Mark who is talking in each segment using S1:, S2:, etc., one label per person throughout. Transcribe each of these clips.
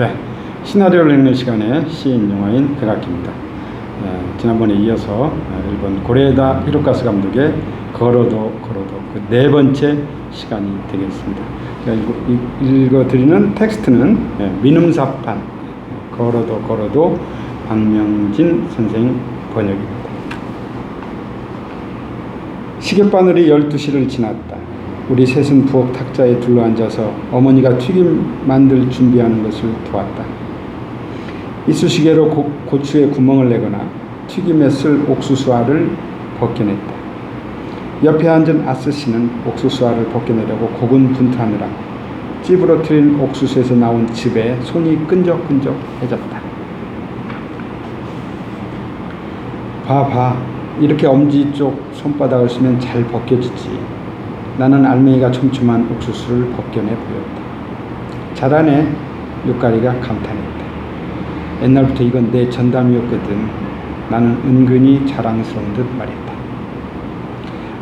S1: 네, 시나리오를 읽는 시간에 시인 영화인 백악기입니다. 지난번에 이어서 일본 고레에다 히로카스 감독의 걸어도 그 네 번째 시간이 되겠습니다. 제가 읽어드리는 텍스트는 민음사판 걸어도 박명진 선생 번역입니다. 시계바늘이 12시를 지났다. 우리 셋은 부엌 탁자에 둘러앉아서 어머니가 튀김 만들 준비하는 것을 도왔다. 이쑤시개로 고추에 구멍을 내거나 튀김에 쓸 옥수수알을 벗겨냈다. 옆에 앉은 아스씨는 옥수수알을 벗겨내려고 고군분투하느라 찌부러뜨린 옥수수에서 나온 즙에 손이 끈적끈적해졌다. 봐. 이렇게 엄지 쪽 손바닥을 쓰면 잘 벗겨지지. 나는 알맹이가 촘촘한 옥수수를 벗겨내 보였다. 잘하네. 육가리가 감탄했다. 옛날부터 이건 내 전담이었거든. 나는 은근히 자랑스러운 듯 말했다.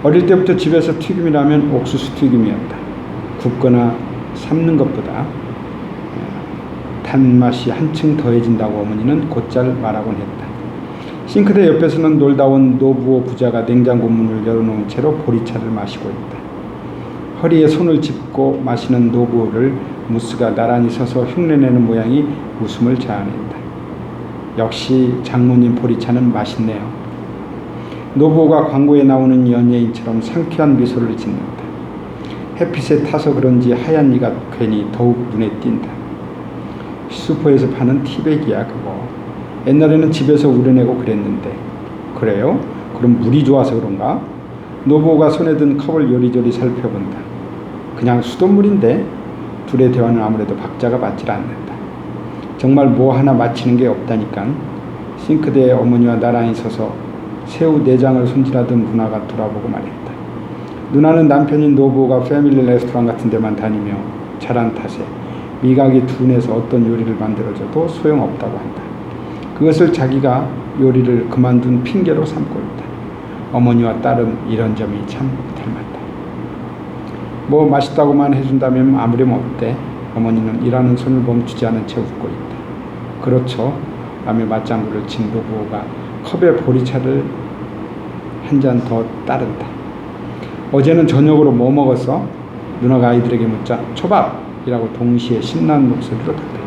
S1: 어릴 때부터 집에서 튀김이라면 옥수수 튀김이었다. 굽거나 삶는 것보다 단맛이 한층 더해진다고 어머니는 곧잘 말하곤 했다. 싱크대 옆에서는 놀다 온 노부오 부자가 냉장고 문을 열어놓은 채로 보리차를 마시고 있다. 허리에 손을 짚고 마시는 노부오를 무스가 나란히 서서 흉내내는 모양이 웃음을 자아낸다. 역시 장모님 보리차는 맛있네요. 노부오가 광고에 나오는 연예인처럼 상쾌한 미소를 짓는다. 햇빛에 타서 그런지 하얀 이가 괜히 더욱 눈에 띈다. 슈퍼에서 파는 티백이야 그거. 옛날에는 집에서 우려내고 그랬는데. 그래요? 그럼 물이 좋아서 그런가? 노부오가 손에 든 컵을 요리조리 살펴본다. 그냥 수돗물인데. 둘의 대화는 아무래도 박자가 맞질 않는다. 정말 뭐 하나 맞히는 게 없다니깐. 싱크대에 어머니와 나란히 서서 새우 내장을 손질하던 누나가 돌아보고 말했다. 누나는 남편인 노부오가 패밀리 레스토랑 같은 데만 다니며 잘한 탓에 미각이 둔해서 어떤 요리를 만들어줘도 소용없다고 한다. 그것을 자기가 요리를 그만둔 핑계로 삼고 있다. 어머니와 딸은 이런 점이 참 닮았다. 뭐 맛있다고만 해준다면 아무렴 없대. 어머니는 일하는 손을 멈추지 않은 채 웃고 있다. 그렇죠. 라며 맞장구를 친 노부오가 컵에 보리차를 한 잔 더 따른다. 어제는 저녁으로 뭐 먹었어? 누나가 아이들에게 묻자 초밥이라고 동시에 신난 목소리로 답했다.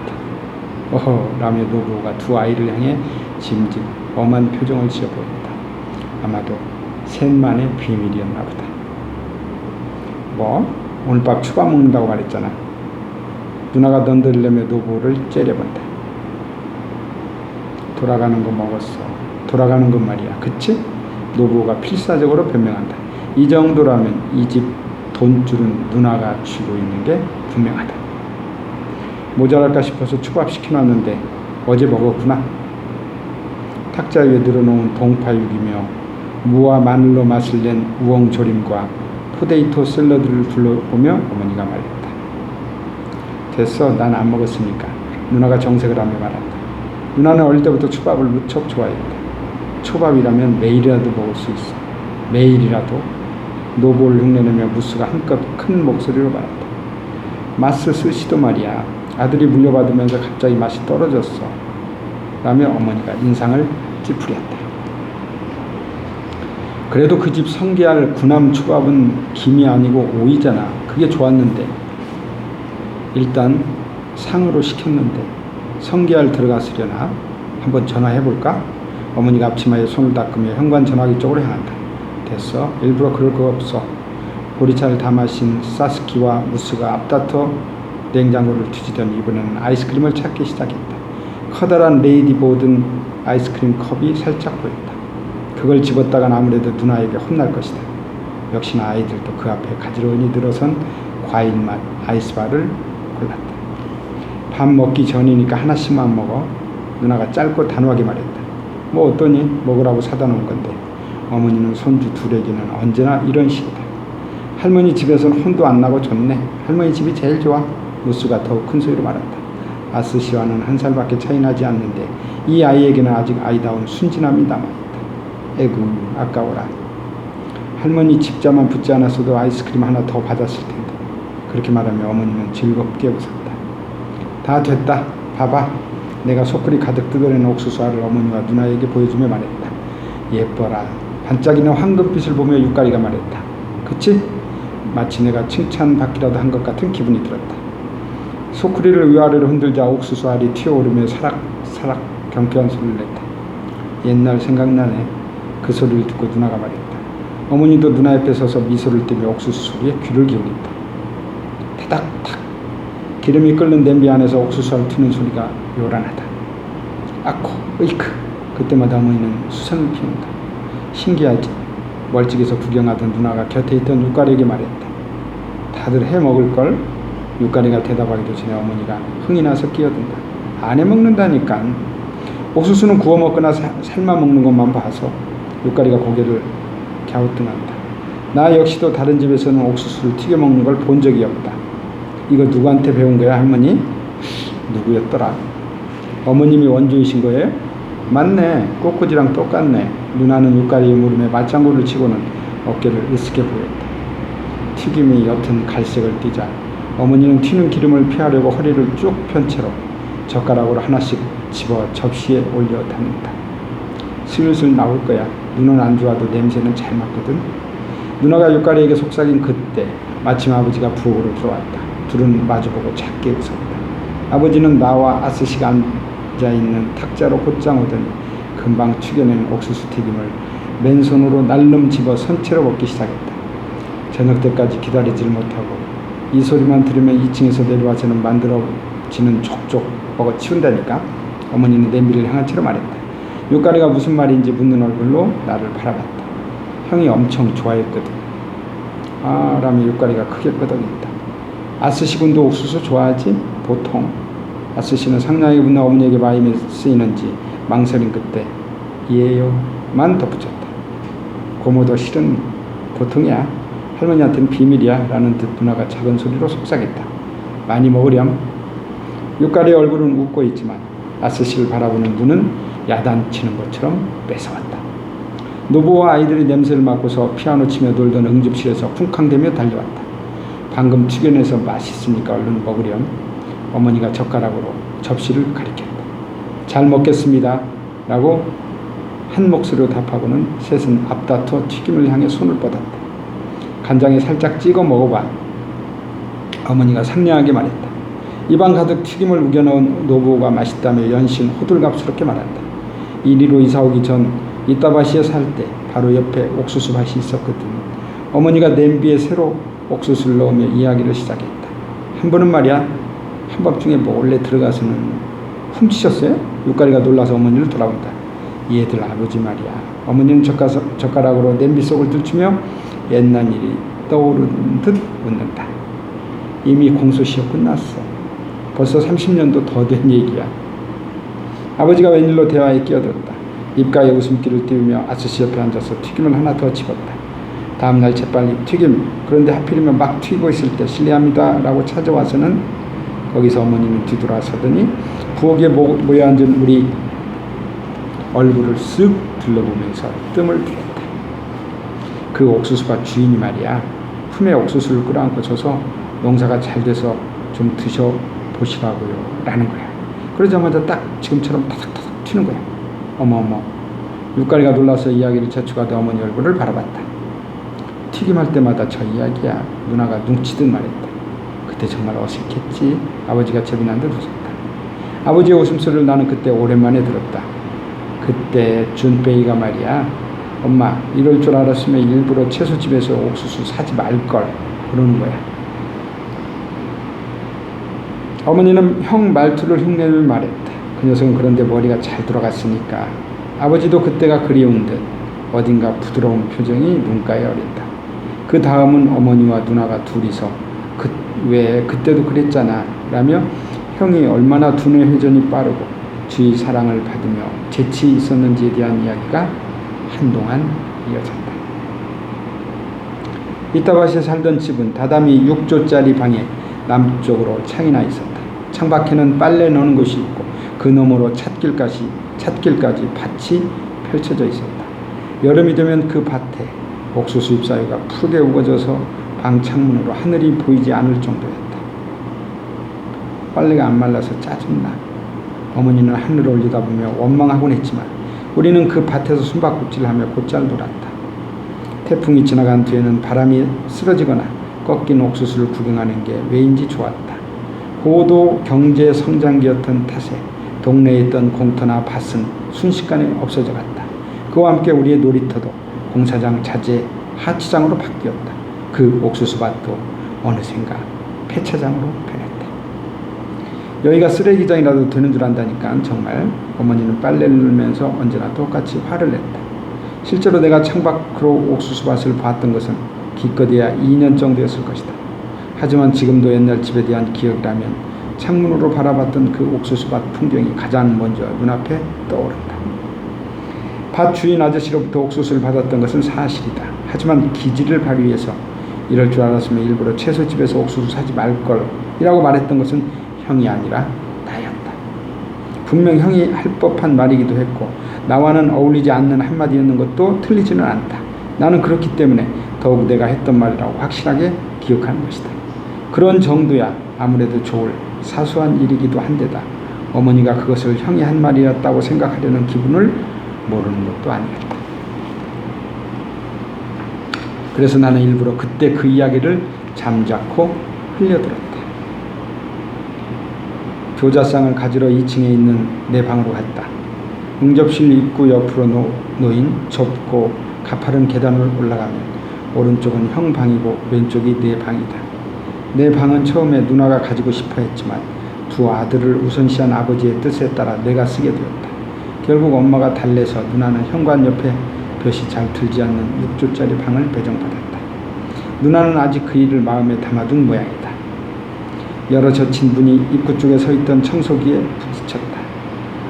S1: 어허 라며 노부오가 두 아이를 향해 짐짓 엄한 표정을 지어 보였다. 아마도 셋만의 비밀이었나 보다. 뭐? 오늘 밤 초밥 먹는다고 말했잖아. 누나가 넌더리려며 노부오를 째려본다. 돌아가는 거 먹었어. 돌아가는 건 말이야. 그치? 노부오가 필사적으로 변명한다. 이 정도라면 이 집 돈줄은 누나가 쥐고 있는 게 분명하다. 모자랄까 싶어서 초밥 시켜놨는데 어제 먹었구나. 탁자 위에 늘어놓은 동파육이며 무와 마늘로 맛을 낸 우엉조림과 포테이토 샐러드를 둘러보며 어머니가 말했다. 됐어. 난 안 먹었으니까. 누나가 정색을 하며 말한다. 누나는 어릴 때부터 초밥을 무척 좋아했다. 초밥이라면 매일이라도 먹을 수 있어. 매일이라도. 노부오를 흉내내며 무스가 한껏 큰 목소리로 말한다. 마스 스시도 말이야. 아들이 물려받으면서 갑자기 맛이 떨어졌어. 라며 어머니가 인상을 찌푸렸다. 그래도 그 집 성게알 구남 초밥은 김이 아니고 오이잖아. 그게 좋았는데. 일단 상으로 시켰는데 성게알 들어갔으려나? 한번 전화해볼까? 어머니가 앞치마에 손을 닦으며 현관 전화기 쪽으로 향한다. 됐어. 일부러 그럴 거 없어. 보리차를 다 마신 사스키와 무스가 앞다퉈 냉장고를 뒤지던 이번에는 아이스크림을 찾기 시작했다. 커다란 레이디보든 아이스크림 컵이 살짝 보였다. 그걸 집었다간 아무래도 누나에게 혼날 것이다. 역시나 아이들도 그 앞에 가지런히 늘어선 과일맛 아이스바를 골랐다. 밥 먹기 전이니까 하나씩만 먹어. 누나가 짧고 단호하게 말했다. 뭐 어떠니? 먹으라고 사다 놓은 건데. 어머니는 손주 둘에게는 언제나 이런 식이다. 할머니 집에서는 혼도 안 나고 좋네. 할머니 집이 제일 좋아. 무스가 더욱 큰 소리로 말한다. 아스씨와는 한 살밖에 차이 나지 않는데 이 아이에게는 아직 아이다운 순진함이 남아있다. 에구 아까워라. 할머니 집자만 붙지 않았어도 아이스크림 하나 더 받았을 텐데. 그렇게 말하며 어머니는 즐겁게 웃었다. 다 됐다. 봐봐. 내가 소쿠리 가득 뜯어낸 옥수수알을 어머니와 누나에게 보여주며 말했다. 예뻐라. 반짝이는 황금빛을 보며 육가리가 말했다. 그치? 마치 내가 칭찬받기라도 한 것 같은 기분이 들었다. 소쿠리를 위아래로 흔들자 옥수수알이 튀어오르며 사락사락 경쾌한 소리를 냈다. 옛날 생각나네. 그 소리를 듣고 누나가 말했다. 어머니도 누나 옆에 서서 미소를 띠며 옥수수 소리에 귀를 기울였다. 타닥탁. 기름이 끓는 냄비 안에서 옥수수알 튀는 소리가 요란하다. 아코, 으이크. 그때마다 어머니는 수선을 피운다. 신기하지? 멀찍이서 구경하던 누나가 곁에 있던 육가리에게 말했다. 다들 해 먹을걸? 육가리가 대답하기도 전에 어머니가 흥이 나서 끼어든다. 안 해 먹는다니까. 옥수수는 구워 먹거나 삶아 먹는 것만 봐서 육가리가 고개를 갸우뚱한다. 나 역시도 다른 집에서는 옥수수를 튀겨 먹는 걸 본 적이 없다. 이거 누구한테 배운 거야, 할머니? 누구였더라? 어머님이 원조이신 거예요? 맞네. 꽃꽂이랑 똑같네. 누나는 육가리의 물음에 맞장구를 치고는 어깨를 으쓱해 보였다. 튀김이 옅은 갈색을 띠자 어머니는 튀는 기름을 피하려고 허리를 쭉 편 채로 젓가락으로 하나씩 집어 접시에 올려 담는다. 슬슬 나올 거야. 눈은 안 좋아도 냄새는 잘 맡거든. 누나가 육가리에게 속삭인 그때 마침 아버지가 부엌으로 들어왔다. 둘은 마주보고 작게 웃었다. 아버지는 나와 아스시가 앉아있는 탁자로 곧장 오더니 금방 튀겨낸 옥수수 튀김을 맨손으로 날름 집어 선체로 먹기 시작했다. 저녁 때까지 기다리질 못하고 이 소리만 들으면 2층에서 내려와서는 만들어지는 족족 먹어 치운다니까. 어머니는 냄비를 향한 채로 말했다. 육가리가 무슨 말인지 묻는 얼굴로 나를 바라봤다. 형이 엄청 좋아했거든. 아, 라며 육가리가 크게 끄덕인다. 아스시군도 옥수수 좋아하지? 보통. 아스시는 상냥하게 묻는 어머니에게 마음이 쓰이는지 망설인 그때 예요만 덧붙였다. 고모도 실은 보통이야. 할머니한테는 비밀이야. 라는 듯 누나가 작은 소리로 속삭였다. 많이 먹으렴. 육가리의 얼굴은 웃고 있지만 아스시를 바라보는 눈은 야단치는 것처럼 뺏어왔다. 노부와 아이들이 냄새를 맡고서 피아노 치며 놀던 응집실에서 쿵쾅대며 달려왔다. 방금 튀겨내서 맛있으니까 얼른 먹으렴. 어머니가 젓가락으로 접시를 가리켰다. 잘 먹겠습니다. 라고 한 목소리로 답하고는 셋은 앞다퉈 튀김을 향해 손을 뻗었다. 간장에 살짝 찍어 먹어봐. 어머니가 상냥하게 말했다. 입안 가득 튀김을 우겨넣은 노부가 맛있다며 연신 호들갑스럽게 말한다. 이리로 이사오기 전 이따바시에 살 때 바로 옆에 옥수수 밭이 있었거든. 어머니가 냄비에 새로 옥수수를 넣으며 이야기를 시작했다. 한 번은 말이야, 한밤중에 몰래 들어가서는 훔치셨어요? 육가리가 놀라서 어머니를 돌아본다. 얘들 아버지 말이야. 어머니는 젓가락으로 냄비 속을 뚫치며 옛날 일이 떠오르는 듯 웃는다. 이미 공소시효 끝났어. 벌써 30년도 더 된 얘기야. 아버지가 웬일로 대화에 끼어들었다. 입가에 웃음기를 띄우며 아스시 옆에 앉아서 튀김을 하나 더 집었다. 다음날 재빨리 튀김. 그런데 하필이면 막 튀고 있을 때 실례합니다 라고 찾아와서는 거기서 어머니는 뒤돌아서더니 부엌에 모여앉은 우리 얼굴을 쓱 둘러보면서 뜸을 들였다. 그 옥수수밭 주인이 말이야, 품에 옥수수를 끌어안고 줘서 농사가 잘 돼서 좀 드셔보시라고요 라는 거야. 그러자마자 딱 지금처럼 타닥타닥 튀는 거야. 어머어머. 육가리가 놀라서 이야기를 재촉하던 어머니 얼굴을 바라봤다. 튀김할 때마다 저 이야기야. 누나가 눈치듯 말했다. 그때 정말 어색했지. 아버지가 재미난 듯 웃었다. 아버지의 웃음소리를 나는 그때 오랜만에 들었다. 그때 준페이가 말이야, 엄마 이럴 줄 알았으면 일부러 채소집에서 옥수수 사지 말걸 그러는 거야. 어머니는 형 말투를 흉내를 말했다. 그 녀석은 그런데 머리가 잘 돌아갔으니까. 아버지도 그때가 그리운 듯 어딘가 부드러운 표정이 눈가에 어린다. 그 다음은 어머니와 누나가 둘이서 왜 그때도 그랬잖아 라며 형이 얼마나 두뇌 회전이 빠르고 주위 사랑을 받으며 재치 있었는지에 대한 이야기가 한동안 이어졌다. 이따바시에 살던 집은 다다미 6조짜리 방에 남쪽으로 창이 나 있었다. 창밖에는 빨래 넣는 곳이 있고 그 너머로 찻길까지 밭이 펼쳐져 있었다. 여름이 되면 그 밭에 옥수수 잎사귀가 푸르게 우거져서 방 창문으로 하늘이 보이지 않을 정도였다. 빨래가 안 말라서 짜증나. 어머니는 하늘을 올려다보며 원망하곤 했지만 우리는 그 밭에서 숨바꼭질하며 곧잘 놀았다. 태풍이 지나간 뒤에는 바람이 쓰러지거나 꺾인 옥수수를 구경하는 게 왜인지 좋았다. 고도 경제 성장기였던 탓에 동네에 있던 공터나 밭은 순식간에 없어져 갔다. 그와 함께 우리의 놀이터도 공사장 자재 하치장으로 바뀌었다. 그 옥수수밭도 어느샌가 폐차장으로 변했다. 여기가 쓰레기장이라도 되는 줄 안다니까. 정말 어머니는 빨래를 눌면서 언제나 똑같이 화를 냈다. 실제로 내가 창밖으로 옥수수밭을 봤던 것은 기껏해야 2년 정도였을 것이다. 하지만 지금도 옛날 집에 대한 기억이라면 창문으로 바라봤던 그 옥수수밭 풍경이 가장 먼저 눈앞에 떠오른다. 밭 주인 아저씨로부터 옥수수를 받았던 것은 사실이다. 하지만 기지를 발휘해서 이럴 줄 알았으면 일부러 채소집에서 옥수수 사지 말걸 이라고 말했던 것은 형이 아니라 나였다. 분명 형이 할 법한 말이기도 했고 나와는 어울리지 않는 한마디였는 것도 틀리지는 않다. 나는 그렇기 때문에 더욱 내가 했던 말이라고 확실하게 기억하는 것이다. 그런 정도야 아무래도 좋을 사소한 일이기도 한데다 어머니가 그것을 형이 한 말이었다고 생각하려는 기분을 모르는 것도 아니었다. 그래서 나는 일부러 그때 그 이야기를 잠자코 흘려들었다. 교자상을 가지러 2층에 있는 내 방으로 갔다. 응접실 입구 옆으로 놓인 좁고 가파른 계단을 올라가면 오른쪽은 형 방이고 왼쪽이 내 방이다. 내 방은 처음에 누나가 가지고 싶어 했지만 두 아들을 우선시한 아버지의 뜻에 따라 내가 쓰게 되었다. 결국 엄마가 달래서 누나는 현관 옆에 볕이 잘 들지 않는 6조짜리 방을 배정받았다. 누나는 아직 그 일을 마음에 담아둔 모양이다. 여러 젖힌 분이 입구 쪽에 서 있던 청소기에 부딪혔다.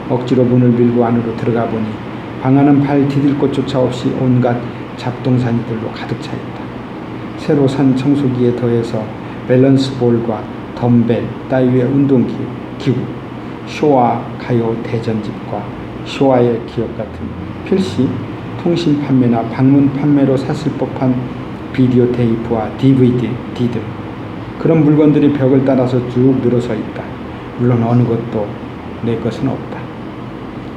S1: 억지로 문을 밀고 안으로 들어가 보니 방 안은 발 디딜 곳조차 없이 온갖 잡동사니들로 가득 차 있다. 새로 산 청소기에 더해서 밸런스 볼과 덤벨, 따위의 운동기구, 쇼와 가요 대전집과 쇼와의 기억 같은 필시, 통신 판매나 방문 판매로 샀을 법한 비디오 테이프와 DVD들, 그런 물건들이 벽을 따라서 쭉 늘어서 있다. 물론 어느 것도 내 것은 없다.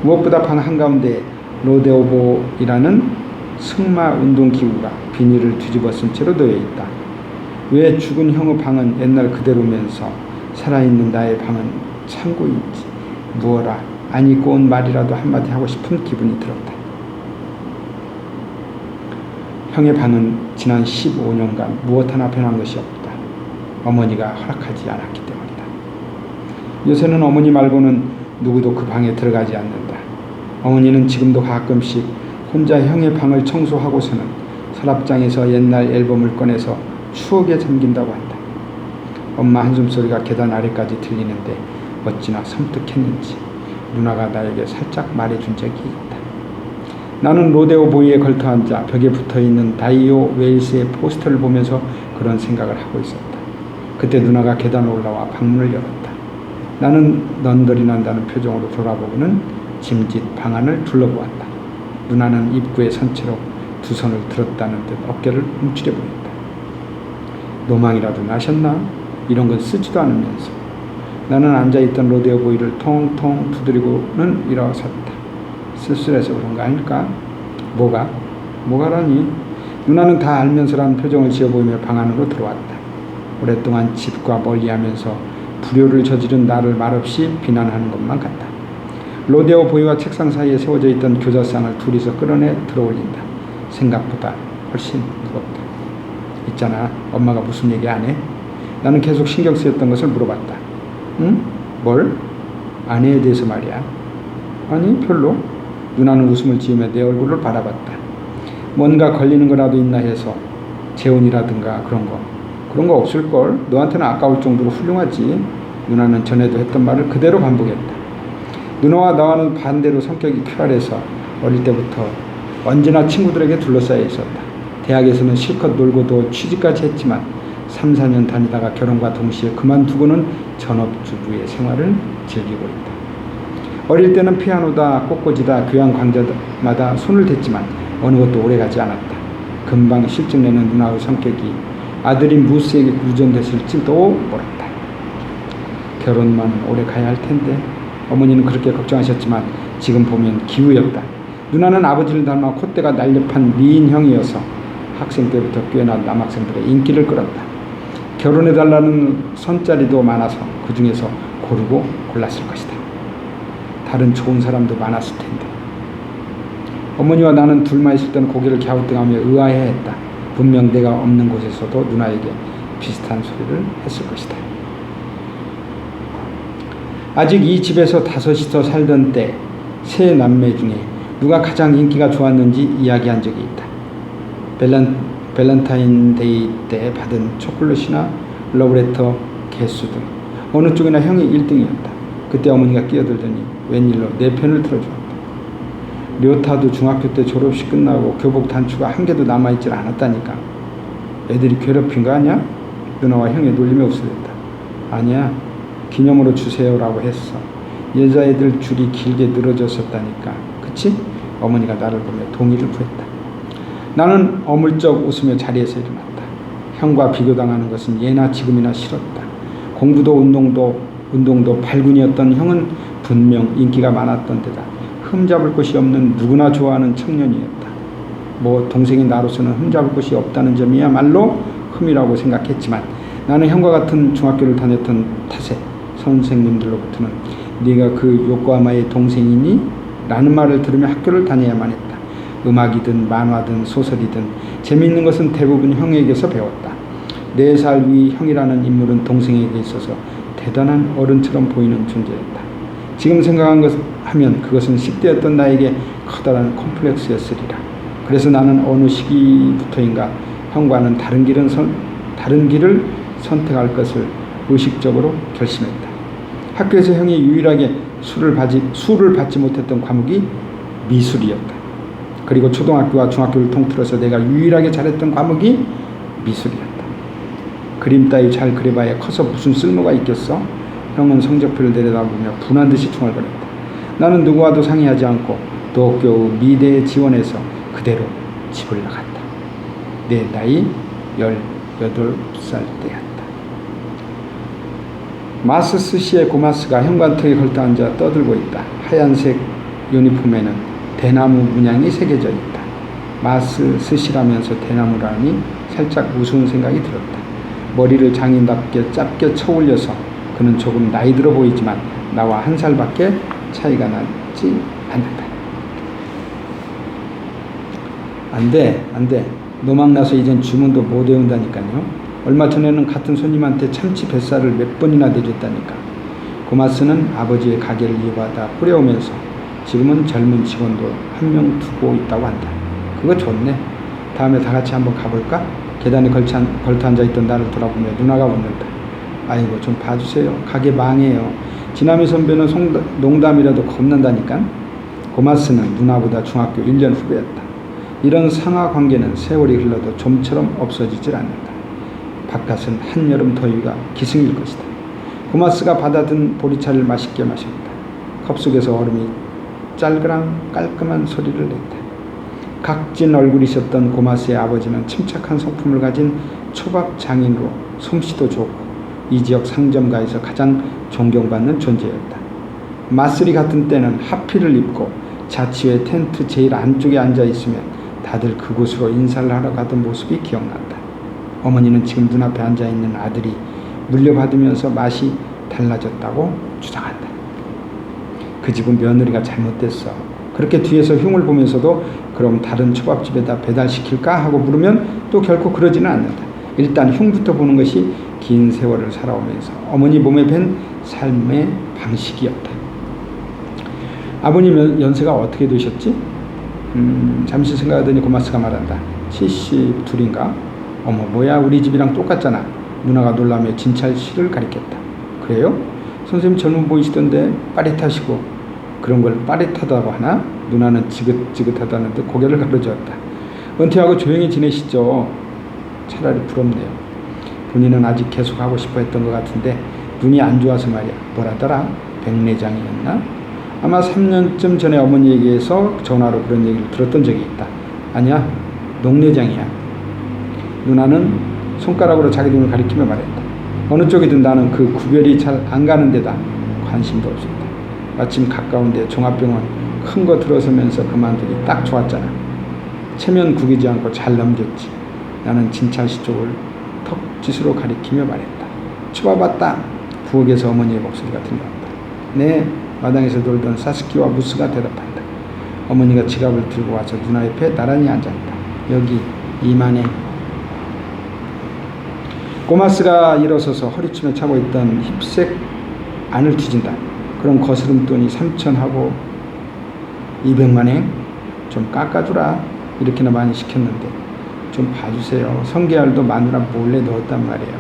S1: 무엇보다 방 한가운데 로데오보이라는 승마 운동기구가 비닐을 뒤집어 쓴 채로 놓여 있다. 왜 죽은 형의 방은 옛날 그대로면서 살아있는 나의 방은 창고인지 무어라 안 입고 온 말이라도 한마디 하고 싶은 기분이 들었다. 형의 방은 지난 15년간 무엇 하나 변한 것이 없다. 어머니가 허락하지 않았기 때문이다. 요새는 어머니 말고는 누구도 그 방에 들어가지 않는다. 어머니는 지금도 가끔씩 혼자 형의 방을 청소하고서는 서랍장에서 옛날 앨범을 꺼내서 추억에 잠긴다고 한다. 엄마 한숨소리가 계단 아래까지 들리는데 어찌나 섬뜩했는지 누나가 나에게 살짝 말해준 적이 있다. 나는 로데오 보이에 걸터 앉아 벽에 붙어있는 다이오 웨일스의 포스터를 보면서 그런 생각을 하고 있었다. 그때 누나가 계단을 올라와 방문을 열었다. 나는 넌더리 난다는 표정으로 돌아보고는 짐짓 방 안을 둘러보았다. 누나는 입구에 선 채로 두 손을 들었다는 듯 어깨를 움츠려 보인다. 노망이라도 나셨나? 이런 건 쓰지도 않으면서. 나는 앉아있던 로데오 보이를 통통 두드리고는 일어섰다. 쓸쓸해서 그런 거 아닐까? 뭐가라니? 누나는 다 알면서라는 표정을 지어 보이며 방 안으로 들어왔다. 오랫동안 집과 멀리하면서 불효를 저지른 나를 말없이 비난하는 것만 같다. 로데오 보이와 책상 사이에 세워져 있던 교자상을 둘이서 끌어내 들어올린다. 생각보다 훨씬 무겁다. 있잖아, 엄마가 무슨 얘기 안 해? 나는 계속 신경 쓰였던 것을 물어봤다. 응? 뭘? 아내에 대해서 말이야. 아니, 별로. 누나는 웃음을 지으며 내 얼굴을 바라봤다. 뭔가 걸리는 거라도 있나 해서 재혼이라든가 그런 거 없을걸. 너한테는 아까울 정도로 훌륭하지. 누나는 전에도 했던 말을 그대로 반복했다. 누나와 나와는 반대로 성격이 쾌활해서 어릴 때부터 언제나 친구들에게 둘러싸여 있었다. 대학에서는 실컷 놀고도 취직까지 했지만 3, 4년 다니다가 결혼과 동시에 그만두고는 전업주부의 생활을 즐기고 있다. 어릴 때는 피아노다 꽃꽂이다 교양 강좌마다 손을 댔지만 어느 것도 오래가지 않았다. 금방 실증내는 누나의 성격이 아들인 무스에게 유전됐을지도 모른다. 결혼만 오래 가야 할 텐데 어머니는 그렇게 걱정하셨지만 지금 보면 기우였다. 누나는 아버지를 닮아 콧대가 날렵한 미인형이어서 학생 때부터 꽤나 남학생들의 인기를 끌었다. 결혼해달라는 선자리도 많아서 그 중에서 고르고 골랐을 것이다. 다른 좋은 사람도 많았을 텐데. 어머니와 나는 둘만 있을 때는 고개를 갸우뚱하며 의아해했다. 분명 내가 없는 곳에서도 누나에게 비슷한 소리를 했을 것이다. 아직 이 집에서 다섯이서 살던 때 세 남매 중에 누가 가장 인기가 좋았는지 이야기한 적이 있다. 밸런타인데이 때 받은 초콜릿이나 러브레터 개수 등 어느 쪽이나 형이 1등이었다. 그때 어머니가 끼어들더니 웬일로 내 편을 틀어주었다. 료타도 중학교 때 졸업식 끝나고 교복 단추가 한 개도 남아있질 않았다니까. 애들이 괴롭힌 거 아니야? 누나와 형의 놀림에 흡수됐다. 아니야, 기념으로 주세요라고 했어. 여자애들 줄이 길게 늘어졌었다니까. 그치? 어머니가 나를 보며 동의를 구했다. 나는 어물쩍 웃으며 자리에서 일어났다. 형과 비교당하는 것은 예나 지금이나 싫었다. 공부도 운동도 발군이었던 형은 분명 인기가 많았던 데다 흠잡을 곳이 없는 누구나 좋아하는 청년이었다. 뭐 동생인 나로서는 흠잡을 곳이 없다는 점이야말로 흠이라고 생각했지만 나는 형과 같은 중학교를 다녔던 탓에 선생님들로부터는 네가 그 요코하마의 동생이니? 라는 말을 들으며 학교를 다녀야만 했다. 음악이든 만화든 소설이든 재미있는 것은 대부분 형에게서 배웠다. 4살 위 형이라는 인물은 동생에게 있어서 대단한 어른처럼 보이는 존재였다. 지금 생각하면 그것은 10대였던 나에게 커다란 콤플렉스였으리라. 그래서 나는 어느 시기부터인가 형과는 다른 길을 선택할 것을 의식적으로 결심했다. 학교에서 형이 유일하게 수를 받지 못했던 과목이 미술이었다. 그리고 초등학교와 중학교를 통틀어서 내가 유일하게 잘했던 과목이 미술이었다. 그림 따위 잘 그려봐야 커서 무슨 쓸모가 있겠어? 형은 성적표를 내려다보며 분한 듯이 중얼거렸다. 나는 누구와도 상의하지 않고 도쿄 미대에 지원해서 그대로 집을 나갔다. 내 나이 18살 때였다. 마스 스시의 고마스가 현관턱에 걸터앉아 떠들고 있다. 하얀색 유니폼에는 대나무 문양이 새겨져 있다. 마스 스시라면서 대나무라니 살짝 우스운 생각이 들었다. 머리를 장인답게 짧게 쳐올려서 그는 조금 나이 들어 보이지만 나와 1살밖에 차이가 나지 않는다. 안 돼. 노망 나서 이젠 주문도 못 외운다니까요. 얼마 전에는 같은 손님한테 참치 뱃살을 몇 번이나 내줬다니까. 고마스는 아버지의 가게를 이어받아 뿌려오면서 지금은 젊은 직원도 한 명 두고 있다고 한다. 그거 좋네. 다음에 다 같이 한번 가볼까? 계단에 걸터 앉아있던 나를 돌아보며 누나가 묻는다. 아이고 좀 봐주세요. 가게 망해요. 지나미 선배는 농담이라도 겁난다니까. 고마스는 누나보다 중학교 1년 후배였다. 이런 상하 관계는 세월이 흘러도 좀처럼 없어지질 않는다. 바깥은 한여름 더위가 기승일 것이다. 고마스가 받아든 보리차를 맛있게 마셨다. 컵 속에서 얼음이 짤그랑 깔끔한 소리를 냈다. 각진 얼굴이셨던 고마스의 아버지는 침착한 성품을 가진 초밥 장인으로 솜씨도 좋고 이 지역 상점가에서 가장 존경받는 존재였다. 맞쓰리 같은 때는 하피를 입고 자취회 텐트 제일 안쪽에 앉아있으면 다들 그곳으로 인사를 하러 가던 모습이 기억난다. 어머니는 지금 눈앞에 앉아있는 아들이 물려받으면서 맛이 달라졌다고 주장한다. 그 집은 며느리가 잘못됐어. 그렇게 뒤에서 흉을 보면서도 그럼 다른 초밥집에다 배달시킬까 하고 물으면 또 결코 그러지는 않는다. 일단 흉부터 보는 것이 긴 세월을 살아오면서 어머니 몸에 밴 삶의 방식이었다. 아버님 연세가 어떻게 되셨지? 잠시 생각하더니 고마스가 말한다. 72인가? 어머 뭐야 우리 집이랑 똑같잖아. 누나가 놀라며 진찰실을 가리켰다. 그래요? 선생님 젊은 보이시던데 빠릿하시고 그런 걸 빠릿하다고 하나? 누나는 지긋지긋하다는 듯 고개를 가로저었다. 은퇴하고 조용히 지내시죠. 차라리 부럽네요. 본인은 아직 계속 하고 싶어 했던 것 같은데 눈이 안 좋아서 말이야. 뭐라더라? 백내장이었나? 아마 3년쯤 전에 어머니에게서 전화로 그런 얘기를 들었던 적이 있다. 아니야, 녹내장이야. 누나는 손가락으로 자기 눈을 가리키며 말했다. 어느 쪽이든 나는 그 구별이 잘 안 가는 데다 관심도 없었다. 마침 가까운데 종합병원 큰 거 들어서면서 그만두기 딱 좋았잖아. 체면 구기지 않고 잘 넘겼지. 나는 진찰시 쪽을 턱짓으로 가리키며 말했다. 쳐봐봤다. 부엌에서 어머니의 목소리가 들려왔다. 네, 마당에서 놀던 사스키와 무스가 대답한다. 어머니가 지갑을 들고 와서 누나 옆에 나란히 앉았다. 여기 이만해. 고마스가 일어서서 허리춤에 차고 있던 힙색 안을 뒤진다. 그럼 거스름돈이 3,000하고 200만행 좀 깎아주라. 이렇게나 많이 시켰는데 좀 봐주세요. 성게알도 마누라 몰래 넣었단 말이에요.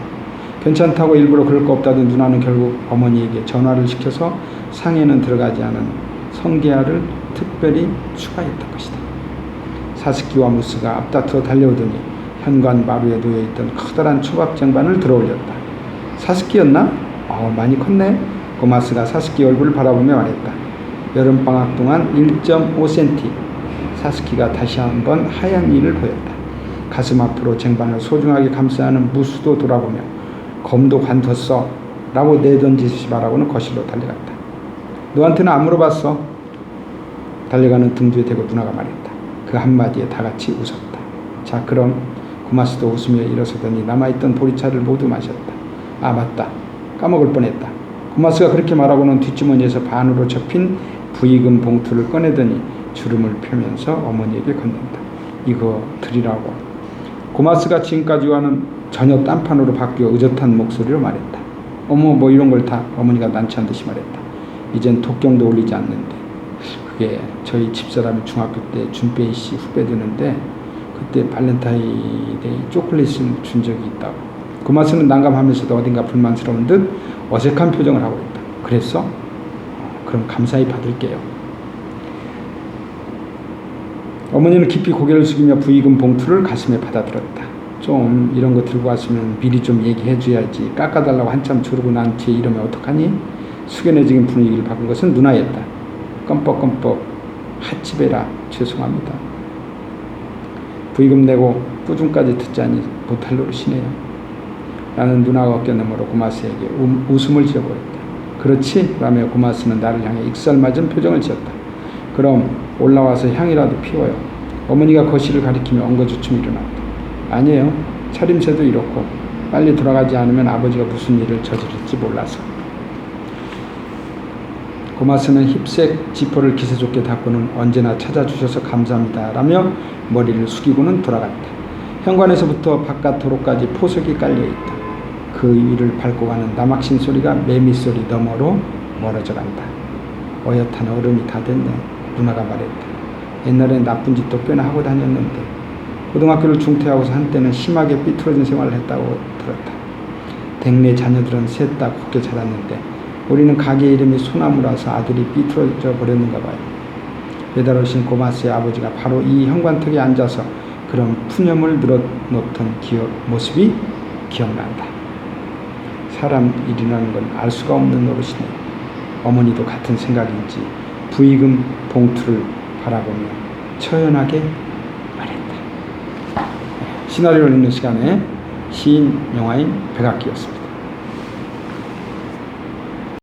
S1: 괜찮다고 일부러 그럴 거 없다던 누나는 결국 어머니에게 전화를 시켜서 상에는 들어가지 않은 성게알을 특별히 추가했던 것이다. 사스키와 무스가 앞다투어 달려오더니 현관 마루에 놓여있던 커다란 초밥 쟁반을 들어올렸다. 사스키였나? 많이 컸네. 고마스가 사스키 얼굴을 바라보며 말했다. 여름방학 동안 1.5cm. 사스키가 다시 한번 하얀 이를 보였다. 가슴 앞으로 쟁반을 소중하게 감싸는 무수도 돌아보며 검도 관뒀어 라고 내던지듯이 말하고는 거실로 달려갔다. 너한테는 안 물어봤어. 달려가는 등 뒤에 대고 누나가 말했다. 그 한마디에 다 같이 웃었다. 자, 그럼 고마스도 웃으며 일어서더니 남아있던 보리차를 모두 마셨다. 아, 맞다. 까먹을 뻔했다. 고마스가 그렇게 말하고는 뒷주머니에서 반으로 접힌 부의금 봉투를 꺼내더니 주름을 펴면서 어머니에게 건넨다. 이거 드리라고. 고마스가 지금까지와는 전혀 딴판으로 바뀌어 의젓한 목소리로 말했다. 어머, 뭐 이런 걸 다. 어머니가 난처한 듯이 말했다. 이젠 독경도 올리지 않는데. 그게 저희 집사람이 중학교 때 준페이 씨 후배 되는데 그때 발렌타인데이 초콜릿을 준 적이 있다고. 고마스는 난감하면서도 어딘가 불만스러운 듯 어색한 표정을 하고 있다. 그랬어? 그럼 감사히 받을게요. 어머니는 깊이 고개를 숙이며 부의금 봉투를 가슴에 받아들었다. 좀 이런 거 들고 왔으면 미리 좀 얘기해줘야지. 깎아달라고 한참 조르고 난 뒤에 이러면 어떡하니? 숙연해진 분위기를 바꾼 것은 누나였다. 껌뻑껌뻑 핫집에라 죄송합니다. 부의금 내고 뿌중까지 듣자니 못할 노릇이네요. 나는 누나가 어깨 너머로 고마스에게 웃음을 지어보였다. 그렇지? 라며 고마스는 나를 향해 익살맞은 표정을 지었다. 그럼 올라와서 향이라도 피워요. 어머니가 거실을 가리키며 엉거주춤 일어났다. 아니에요. 차림새도 이렇고 빨리 돌아가지 않으면 아버지가 무슨 일을 저지를지 몰라서. 고마스는 힙색 지퍼를 기세 좋게 닫고는 언제나 찾아주셔서 감사합니다 라며 머리를 숙이고는 돌아갔다. 현관에서부터 바깥 도로까지 포석이 깔려있다. 그 위를 밟고 가는 남학신 소리가 매미소리 너머로 멀어져 간다. 어엿한 어른이 다 됐네. 누나가 말했다. 옛날엔 나쁜 짓도 꽤나 하고 다녔는데 고등학교를 중퇴하고서 한때는 심하게 삐뚤어진 생활을 했다고 들었다. 댁내 자녀들은 셋 다 곱게 자랐는데 우리는 가게 이름이 소나무라서 아들이 삐뚤어져 버렸는가 봐요. 배달 오신 고마스의 아버지가 바로 이 현관턱에 앉아서 그런 푸념을 늘어놓던 모습이 기억난다. 사람 일이라는 건 알 수가 없는 노릇이네. 어머니도 같은 생각인지 부의금 봉투를 바라보며 처연하게 말했다. 시나리오를 읽는 시간에 시인, 영화인 백악기였습니다.